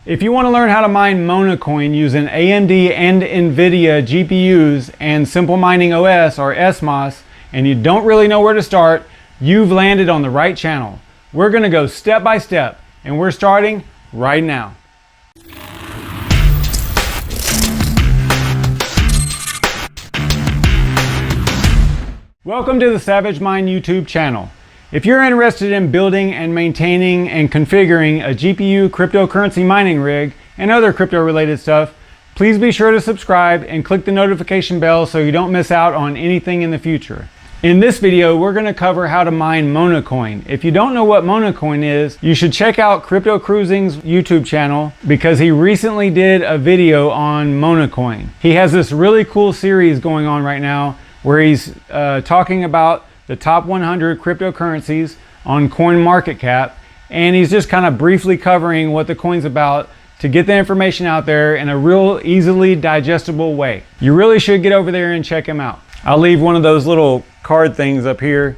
If you want to learn how to mine Monacoin using AMD and NVIDIA GPUs and SimpleMining OS or SMOS, and you don't really know where to start, you've landed on the right channel. We're going to go step by step, and we're starting right now. Welcome to the SavageMine YouTube channel. If you're interested in building and maintaining and configuring a GPU cryptocurrency mining rig and other crypto related stuff, please be sure to subscribe and click the notification bell so you don't miss out on anything in the future. In this video, we're going to cover how to mine Monacoin. If you don't know what Monacoin is, you should check out Crypto Cruising's YouTube channel because he recently did a video on Monacoin. He has this really cool series going on right now where he's talking about the top 100 cryptocurrencies on CoinMarketCap, and he's just kind of briefly covering what the coin's about to get the information out there in a real easily digestible way. You really should get over there and check him out. I'll leave one of those little card things up here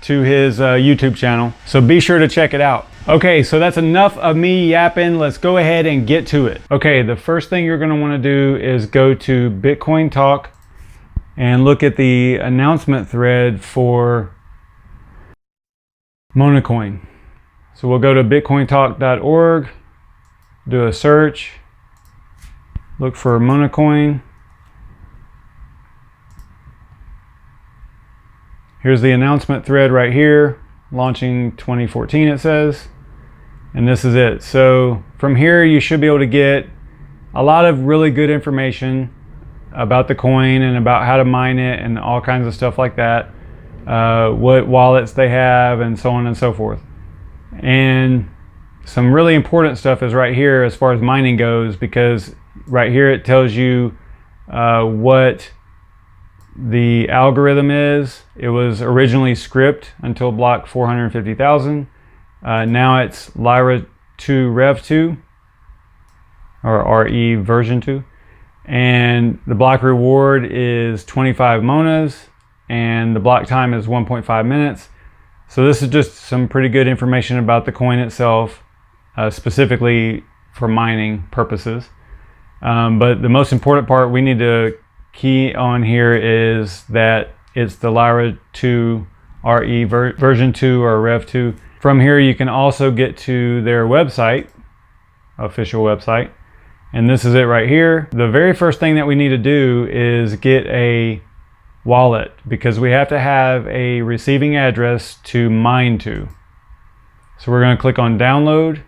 to his YouTube channel, so be sure to check it out. Okay, so that's enough of me yapping. Let's go ahead and get to it. Okay, the first thing you're going to want to do is go to BITCOINTALK and look at the announcement thread for Monacoin. So we'll go to bitcointalk.org, do a search, look for Monacoin. Here's the announcement thread right here, launching 2014 it says, and this is it. So from here you should be able to get a lot of really good information about the coin and about how to mine it and all kinds of stuff like that, what wallets they have and so on and so forth. And some really important stuff is right here as far as mining goes, because right here it tells you what the algorithm is. It was originally script until block 450,000. Now it's Lyra 2 Rev 2 or RE version 2. And the block reward is 25 monas and the block time is 1.5 minutes. So this is just some pretty good information about the coin itself, specifically for mining purposes. But the most important part we need to key on here is that it's the Lyra 2 RE version 2 or Rev 2. From here you can also get to their website, official website. And this is it right here. The very first thing that we need to do is get a wallet, because we have to have a receiving address to mine to. So we're going to click on download.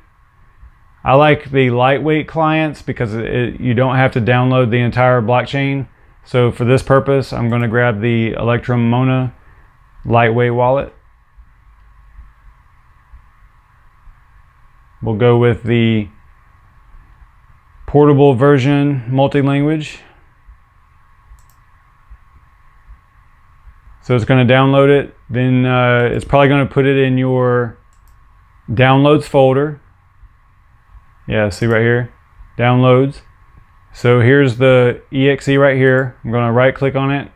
I like the lightweight clients because you don't have to download the entire blockchain. So for this purpose, I'm going to grab the Electrum Mona lightweight wallet. We'll go with the portable version, multi-language. So it's going to download it, then it's probably going to put it in your downloads folder. Yeah, see right here, downloads. So here's the exe right here. I'm going to right click on it,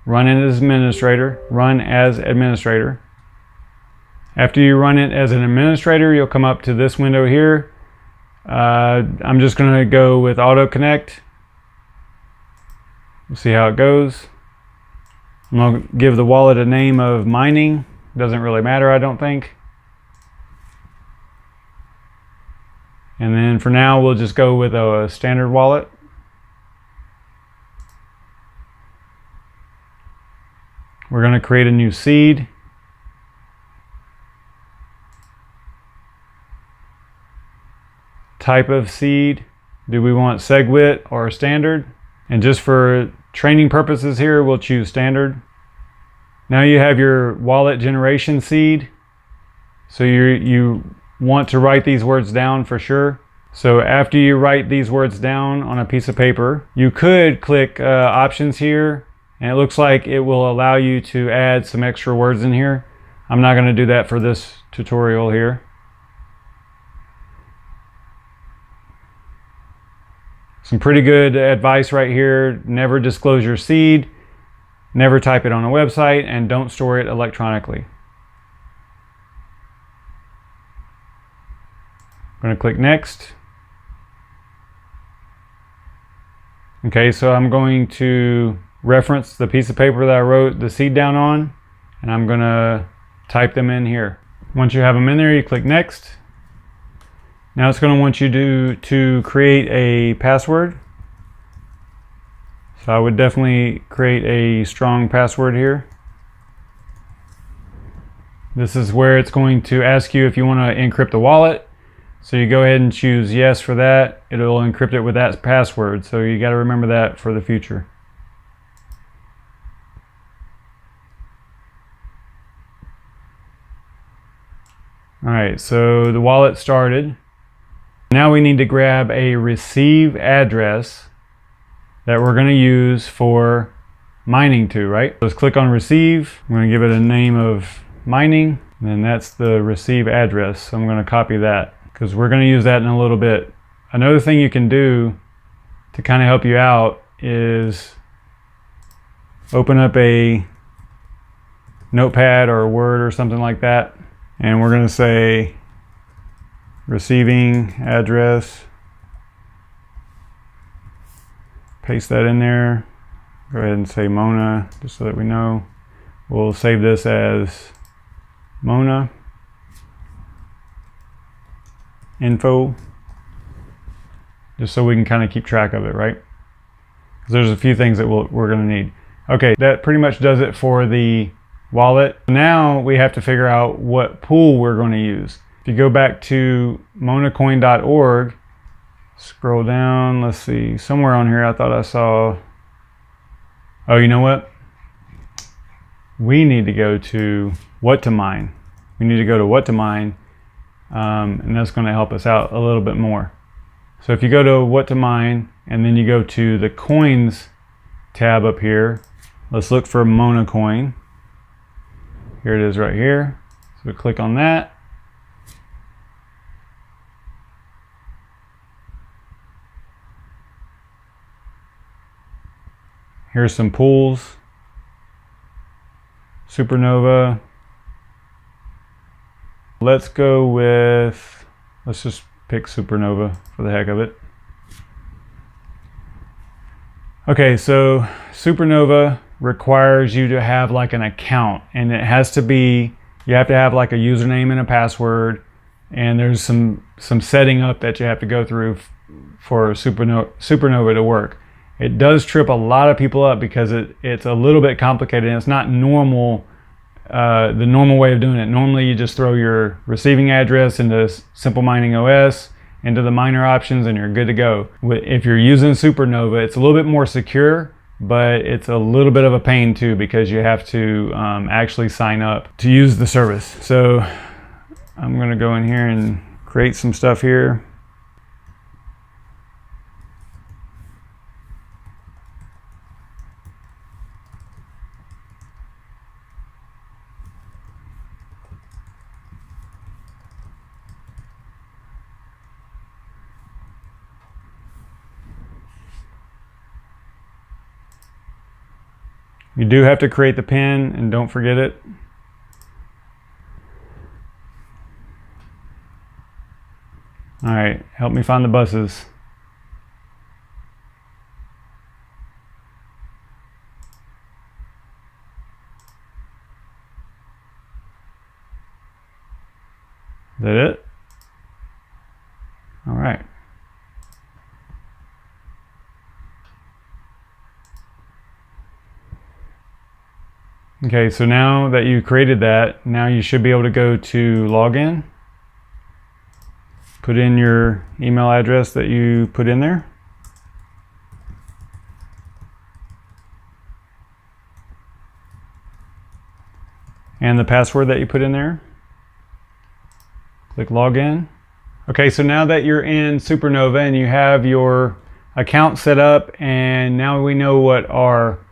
run it as administrator, run as administrator. After you run it as an administrator, you'll come up to this window here. I'm just going to go with auto connect. We'll see how it goes. I'm going to give the wallet a name of mining. Doesn't really matter, I don't think. And then for now we'll just go with a standard wallet. We're going to create a new seed. Type of seed, do we want SegWit or standard? And just for training purposes here, we'll choose standard. Now you have your wallet generation seed. So you want to write these words down for sure. So after you write these words down on a piece of paper, you could click options here, and it looks like it will allow you to add some extra words in here. I'm not going to do that for this tutorial here. Some pretty good advice right here. Never disclose your seed, never type it on a website, and don't store it electronically. I'm going to click next. Okay, so I'm going to reference the piece of paper that I wrote the seed down on, and I'm gonna type them in here. Once you have them in there, you click next. Now it's going to want you to create a password. So I would definitely create a strong password here. This is where it's going to ask you if you want to encrypt the wallet. So you go ahead and choose yes for that. It'll encrypt it with that password. So you got to remember that for the future. Alright, so the wallet started. Now we need to grab a receive address that we're going to use for mining to, right? Let's click on receive. I'm going to give it a name of mining, and then that's the receive address. So I'm going to copy that because we're going to use that in a little bit. Another thing you can do to kind of help you out is open up a notepad or a Word or something like that. And we're going to say receiving address. Paste that in there. Go ahead and say Mona, just so that we know. We'll save this as Mona info, just so we can kind of keep track of it, right? Because there's a few things that we're going to need. Okay, that pretty much does it for the wallet. Now we have to figure out what pool we're going to use. If you go back to monacoin.org, scroll down, let's see, somewhere on here I thought I saw, oh, you know what? We need to go to what to mine. We need to go to what to mine, and that's going to help us out a little bit more. So if you go to what to mine, and then you go to the coins tab up here, let's look for Monacoin. Here it is right here. So we click on that. Here's some pools. SUPRNOVA. Let's go with, let's just pick SUPRNOVA for the heck of it. Okay, so SUPRNOVA requires you to have like an account, and it has to be, you have to have like a username and a password, and there's some setting up that you have to go through for SUPRNOVA to work. It does trip a lot of people up because it's a little bit complicated, and it's not normal, the normal way of doing it. Normally you just throw your receiving address into SimpleMining OS, into the miner options, and you're good to go. If you're using SUPRNOVA, it's a little bit more secure, but it's a little bit of a pain too, because you have to actually sign up to use the service. So I'm gonna go in here and create some stuff here. You do have to create the pin, and don't forget it. All right, help me find the buses. Is that it? All right. Okay, so now that you created that, now you should be able to go to login. Put in your email address that you put in there. And the password that you put in there. Click login. Okay, so now that you're in SUPRNOVA and you have your account set up, and now we know what our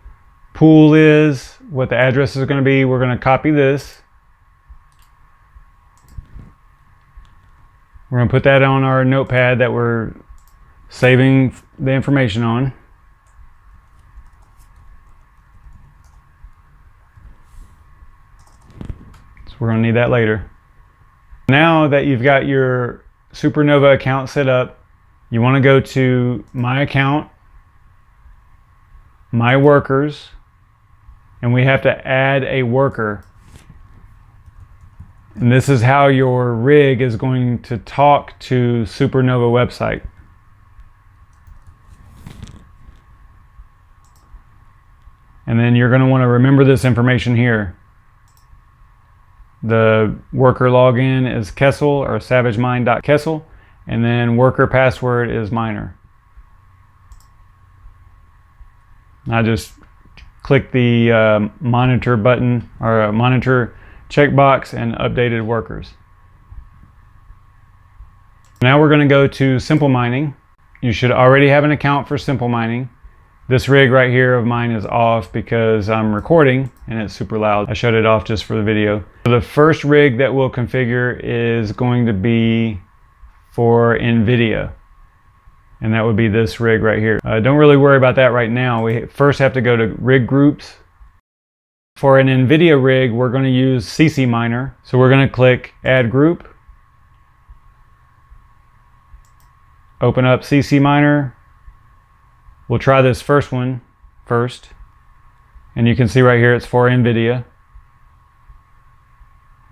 pool is, what the address is going to be, we're going to copy this. We're going to put that on our notepad that we're saving the information on. So we're going to need that later. Now that you've got your SUPRNOVA account set up, you want to go to My Account, my workers, and we have to add a worker. And this is how your rig is going to talk to SUPRNOVA website. And then you're going to want to remember this information here. The worker login is Kessel or SavageMine.Kessel, and then worker password is miner. I just click the monitor button or monitor checkbox and updated workers. Now we're going to go to SimpleMining. You should already have an account for SimpleMining. This rig right here of mine is off because I'm recording and it's super loud. I shut it off just for the video. The first rig that we'll configure is going to be for NVIDIA. And that would be this rig right here. Don't really worry about that right now. We first have to go to rig groups. For an NVIDIA rig, we're going to use CCMINER. So we're going to click add group. Open up CCMINER. We'll try this first one first. And you can see right here it's for NVIDIA.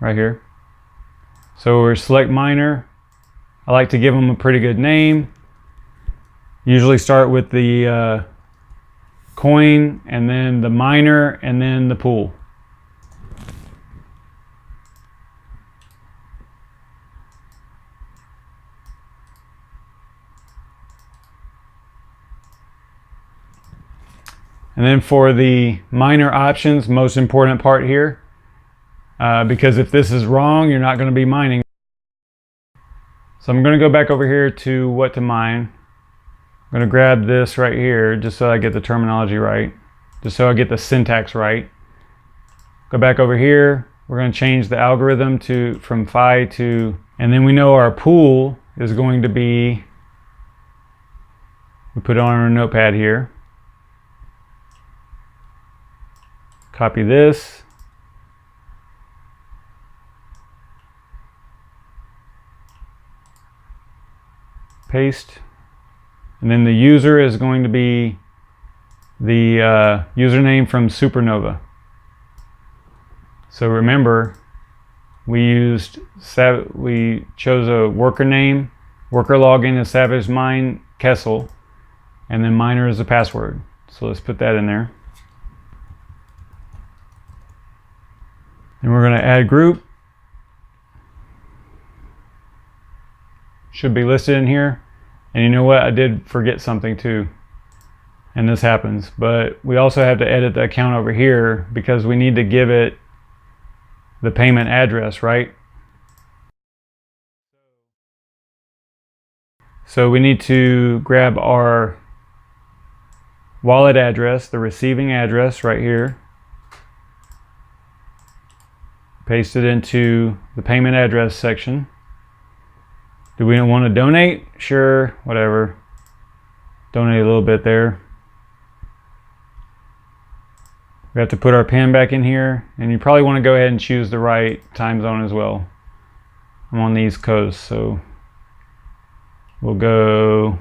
Right here. So we're select miner. I like to give them a pretty good name. Usually start with the coin and then the miner and then the pool. And then for the miner options, most important part here, because if this is wrong, you're not going to be mining. So I'm going to go back over here to what to mine. I'm going to grab this right here just so I get the terminology right, just so I get the syntax right. Go back over here. We're going to change the algorithm from phi to, and then we know our pool is going to be, we put it on our notepad here. Copy this. Paste. And then the user is going to be the username from SUPRNOVA. So remember, we chose a worker name. Worker login is SavageMine Kessel, and then miner is the password. So let's put that in there. And we're going to add group. Should be listed in here. And you know what? I did forget something too. And this happens. But we also have to edit the account over here because we need to give it the payment address, right? So we need to grab our wallet address, the receiving address right here. Paste it into the payment address section. Do we want to donate? Sure, whatever. Donate a little bit there. We have to put our PIN back in here, and you probably want to go ahead and choose the right time zone as well. I'm on the East Coast, so we'll go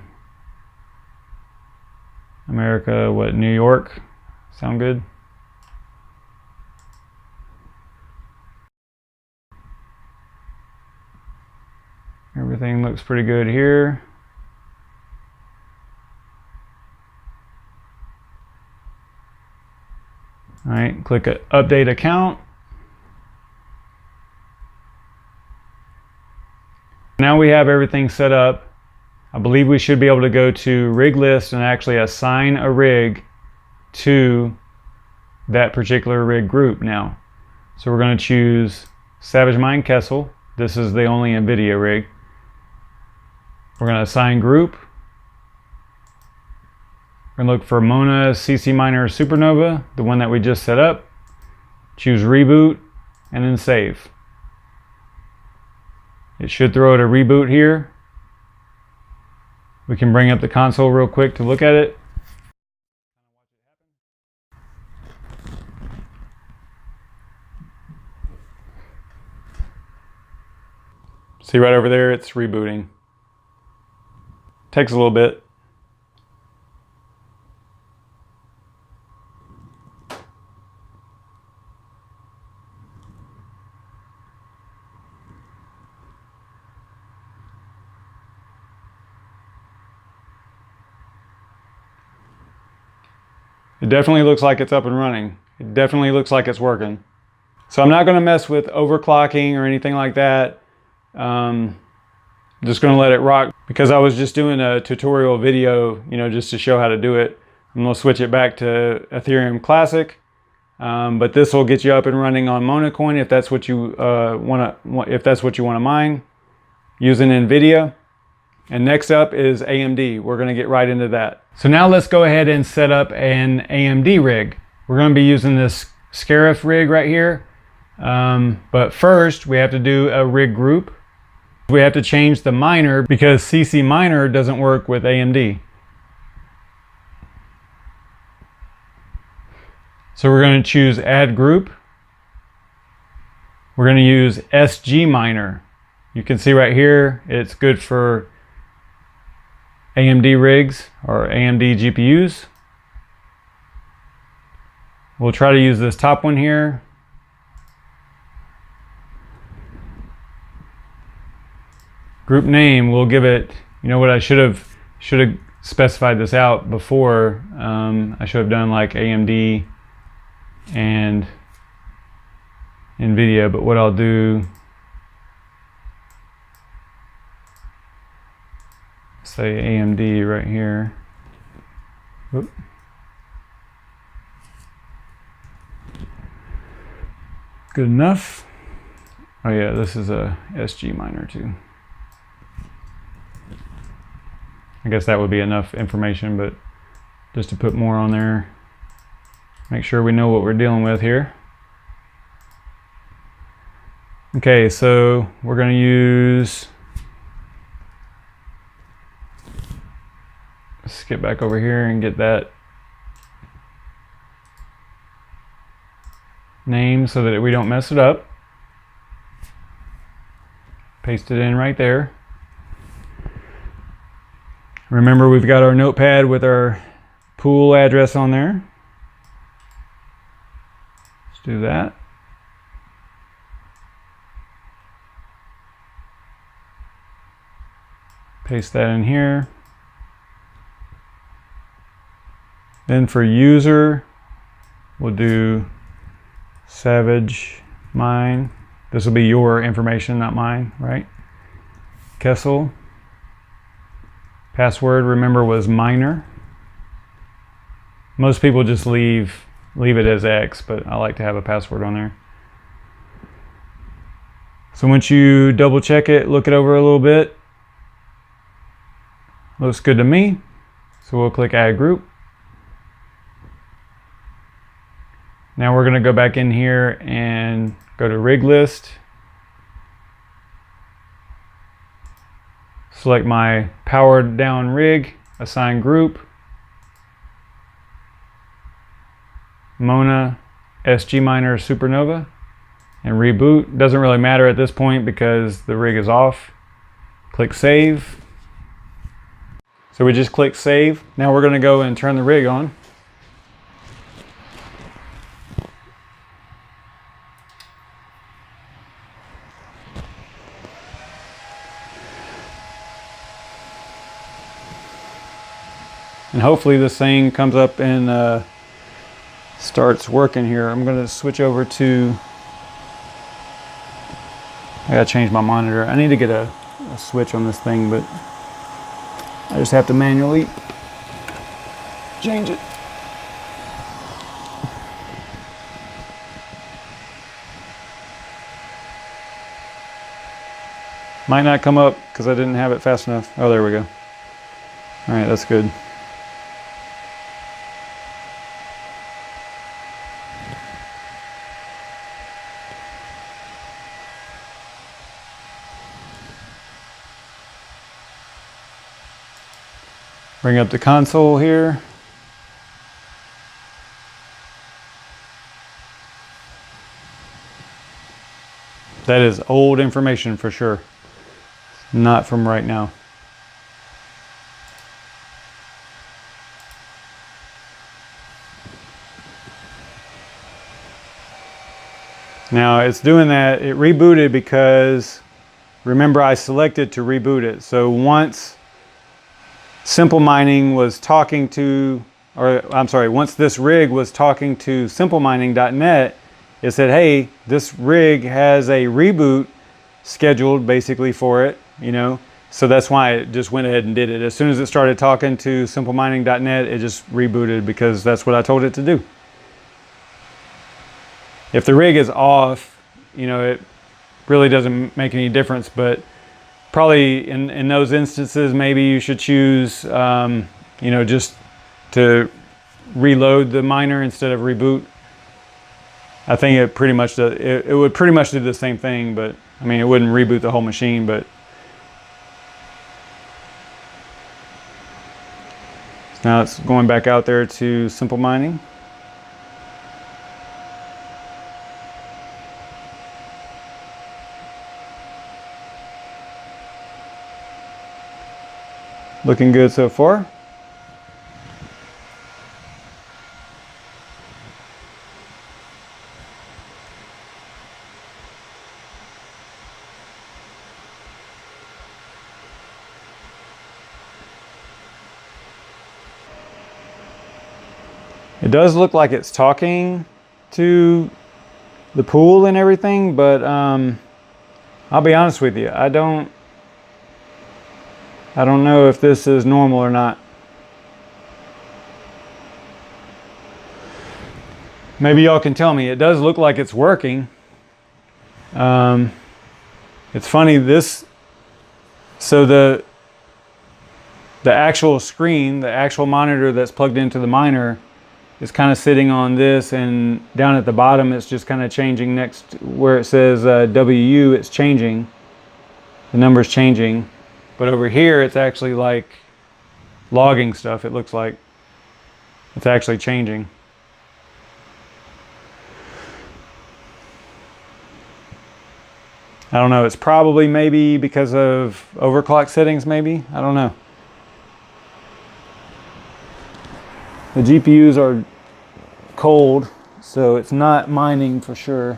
America, what, New York? Sound good? Everything looks pretty good here. All right, click update account. Now we have everything set up. I believe we should be able to go to rig list and actually assign a rig to that particular rig group now. So we're going to choose SavageMine Kessel. This is the only NVIDIA rig. We're going to assign group. We're going to look for Mona, CCMINER, SUPRNOVA, the one that we just set up. Choose reboot and then save. It should throw it a reboot here. We can bring up the console real quick to look at it. See right over there, it's rebooting. Takes a little bit. It definitely looks like it's up and running. It definitely looks like it's working. So I'm not going to mess with overclocking or anything like that. Just going to let it rock because I was just doing a tutorial video, you know, just to show how to do it. I'm going to switch it back to Ethereum Classic. But this will get you up and running on Monacoin if that's what you want to mine using NVIDIA. And next up is AMD. We're going to get right into that. So now let's go ahead and set up an AMD rig. We're going to be using this Scarif rig right here. But first we have to do a rig group. We have to change the miner because CCMINER doesn't work with AMD. So we're going to choose add group. We're going to use SGMINER. You can see right here, it's good for AMD rigs or AMD GPUs. We'll try to use this top one here. Group name, we'll give it, you know what, I should have specified this out before. I should have done like AMD and NVIDIA, but what I'll do, say AMD right here. Oop. Good enough. Oh yeah, this is a SGMINER too. I guess that would be enough information, but just to put more on there, make sure we know what we're dealing with here. Okay, so we're going to use, let's get back over here and get that name so that we don't mess it up. Paste it in right there. Remember, we've got our notepad with our pool address on there. Let's do that. Paste that in here. Then for user, we'll do SavageMine. This will be your information, not mine, right? Kessel. Password, remember, was miner. Most people just leave it as X, but I like to have a password on there. So once you double check it, look it over a little bit. Looks good to me. So we'll click add group. Now we're going to go back in here and go to rig list. Select my powered down rig, assign group, Mona, SGMINER, SUPRNOVA, and reboot. Doesn't really matter at this point because the rig is off. Click save. So we just click save. Now we're going to go and turn the rig on. And hopefully this thing comes up and starts working here. I'm going to switch over to, I got to change my monitor. I need to get a switch on this thing, but I just have to manually change it. Might not come up because I didn't have it fast enough. Oh, there we go. All right, that's good. Bring up the console here. That is old information for sure. Not from right now. Now it's doing that. It rebooted because remember I selected to reboot it. So once SimpleMining was talking to or I'm sorry, once this rig was talking to SimpleMining.net, it said, hey, this rig has a reboot scheduled basically for it, you know. So that's why it just went ahead and did it. As soon as it started talking to SimpleMining.net, it just rebooted because that's what I told it to do. If the rig is off, you know, it really doesn't make any difference, but probably in those instances, maybe you should choose, you know, just to reload the miner instead of reboot. I think it pretty much does, it would pretty much do the same thing, but I mean, it wouldn't reboot the whole machine, but now it's going back out there to SimpleMining. Looking good so far. It does look like it's talking to the pool and everything, but I'll be honest with you, I don't know if this is normal or not. Maybe y'all can tell me. It does look like it's working. It's funny, this, so the actual screen, the actual monitor that's plugged into the miner is kind of sitting on this, and down at the bottom it's just kind of changing next where it says WU, it's changing. The number's changing. But over here it's actually like logging stuff, it looks like. It's actually changing. I don't know, it's probably maybe because of overclock settings maybe, I don't know. The GPUs are cold, so it's not mining for sure.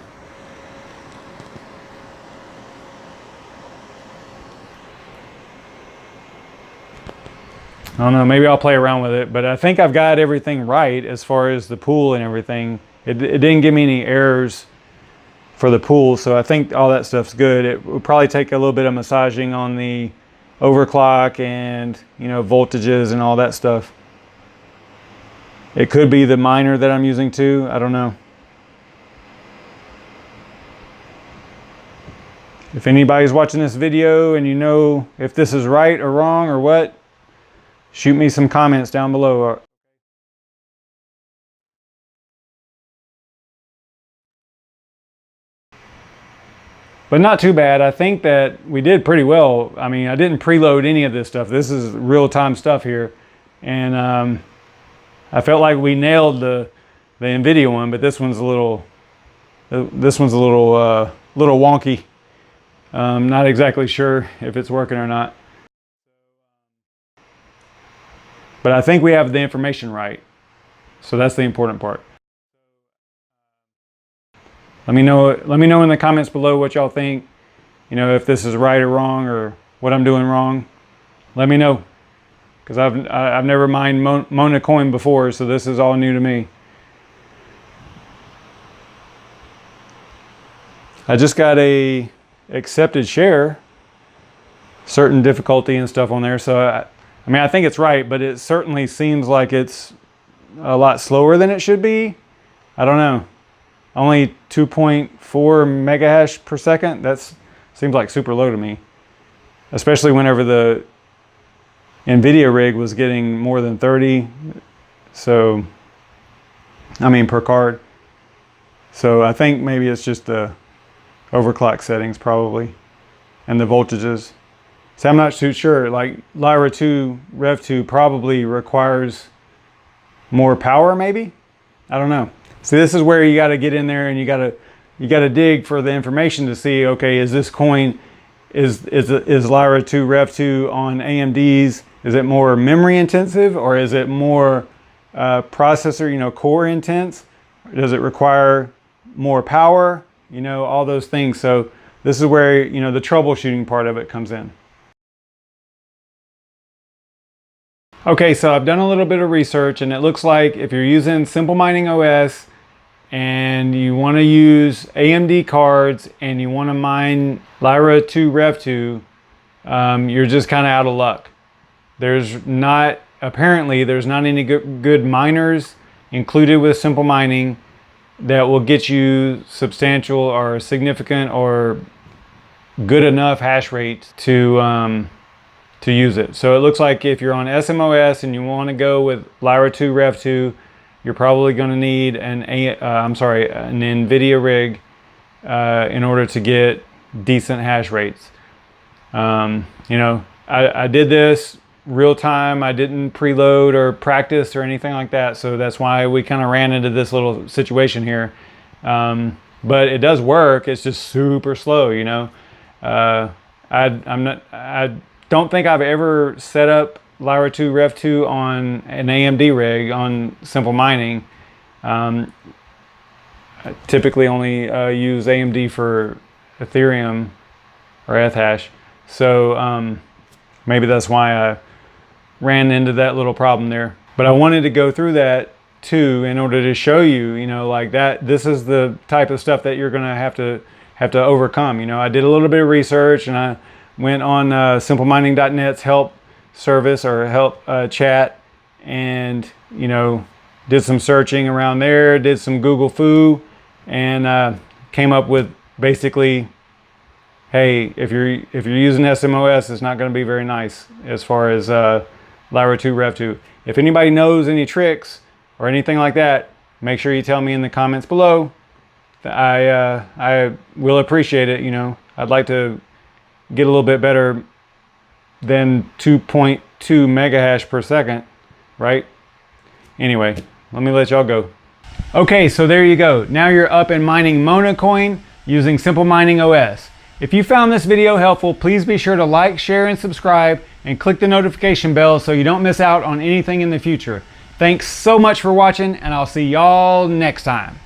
I don't know, maybe I'll play around with it, but I think I've got everything right as far as the pool and everything. It didn't give me any errors for the pool, so I think all that stuff's good. It would probably take a little bit of massaging on the overclock and, you know, voltages and all that stuff. It could be the miner that I'm using too, I don't know. If anybody's watching this video and you know if this is right or wrong or what, shoot me some comments down below. But not too bad. I think that we did pretty well. I mean, I didn't preload any of this stuff. This is real-time stuff here. And I felt like we nailed the NVIDIA one, but this one's a little wonky. Not exactly sure if it's working or not. But I think we have the information right. So that's the important part. Let me know in the comments below what y'all think. You know, if this is right or wrong or what I'm doing wrong. Let me know. Because I've never mined Monacoin before, so this is all new to me. I just got a accepted share, certain difficulty and stuff on there, so I mean, I think it's right, but it certainly seems like it's a lot slower than it should be. I don't know. Only 2.4 megahash per second. That seems like super low to me, especially whenever the NVIDIA rig was getting more than 30. So, I mean, per card. So I think maybe it's just the overclock settings probably, and the voltages. So I'm not too sure. Like Lyra 2 Rev 2 probably requires more power maybe. I don't know. See, this is where you got to get in there and you got to dig for the information to see, okay, is this coin, is Lyra 2 Rev 2 on AMD's, is it more memory intensive or is it more processor, you know, core intense? Does it require more power? You know, all those things. So this is where, you know, the troubleshooting part of it comes in. Okay, so I've done a little bit of research, and it looks like if you're using SimpleMining OS and you want to use AMD cards and you want to mine Lyra 2 Rev 2, you're just kind of out of luck. Apparently there's not any good miners included with SimpleMining that will get you substantial or significant or good enough hash rate to use it. So it looks like if you're on smOS and you want to go with Lyra 2 Rev 2, you're probably going to need an NVIDIA rig in order to get decent hash rates. You know, I did this real time. I didn't preload or practice or anything like that, so that's why we kind of ran into this little situation here. But it does work. It's just super slow, you know. I don't think I've ever set up Lyra 2 Rev 2 on an AMD rig on SimpleMining. I typically only use AMD for Ethereum or Ethash. So maybe that's why I ran into that little problem there. But I wanted to go through that too in order to show you, you know, like that this is the type of stuff that you're gonna have to overcome. You know, I did a little bit of research, and I went on SimpleMining.net's help service or help chat, and you know, did some searching around there, did some Google foo, and came up with basically, hey, if you're using smOS, it's not going to be very nice as far as Lyra 2 Rev 2. If anybody knows any tricks or anything like that, make sure you tell me in the comments below. I will appreciate it. You know, I'd like to get a little bit better than 2.2 mega hash per second, right? Anyway, let me let y'all go. Okay, so there you go. Now you're up and mining Monacoin using SimpleMining OS. If you found this video helpful, please be sure to like, share, and subscribe, and click the notification bell so you don't miss out on anything in the future. Thanks so much for watching, and I'll see y'all next time.